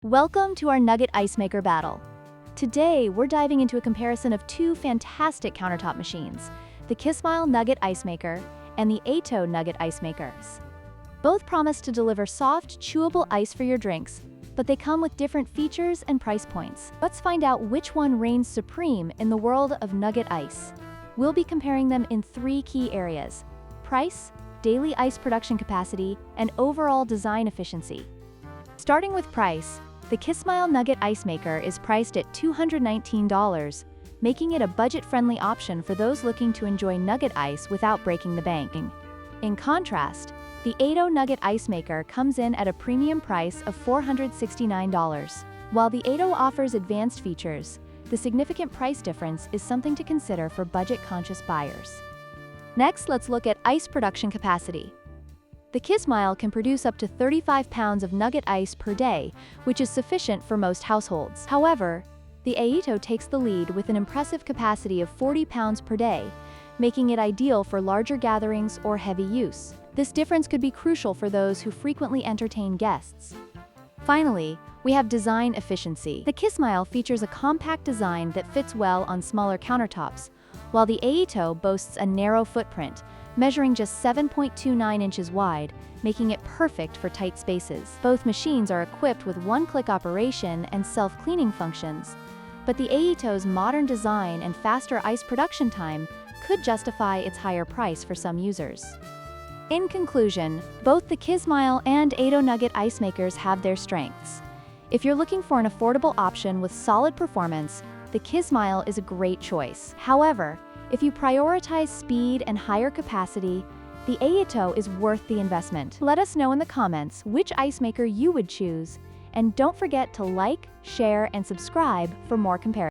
Welcome to our Nugget Ice Maker battle. Today, we're diving into a comparison of two fantastic countertop machines, the Kismile Nugget Ice Maker and the Aeitto Nugget Ice Makers. Both promise to deliver soft, chewable ice for your drinks, but they come with different features and price points. Let's find out which one reigns supreme in the world of Nugget Ice. We'll be comparing them in three key areas: price, daily ice production capacity, and overall design efficiency. Starting with price, the Kismile Nugget Ice Maker is priced at $219, making it a budget-friendly option for those looking to enjoy nugget ice without breaking the bank. In contrast, the Aeitto Nugget Ice Maker comes in at a premium price of $469. While the Aeitto offers advanced features, the significant price difference is something to consider for budget-conscious buyers. Next, let's look at ice production capacity. The Kismile can produce up to 35 pounds of nugget ice per day, which is sufficient for most households. However, the Aeitto takes the lead with an impressive capacity of 40 pounds per day, making it ideal for larger gatherings or heavy use. This difference could be crucial for those who frequently entertain guests. Finally, we have design efficiency. The Kismile features a compact design that fits well on smaller countertops, while the Aeitto boasts a narrow footprint, measuring just 7.29 inches wide, making it perfect for tight spaces. Both machines are equipped with one-click operation and self-cleaning functions, but the Aeitto's modern design and faster ice production time could justify its higher price for some users. In conclusion, both the Kismile and Aeitto Nugget Ice Makers have their strengths. If you're looking for an affordable option with solid performance, the Kismile is a great choice. However, if you prioritize speed and higher capacity, the Aeitto is worth the investment. Let us know in the comments which ice maker you would choose, and don't forget to like, share, and subscribe for more comparisons.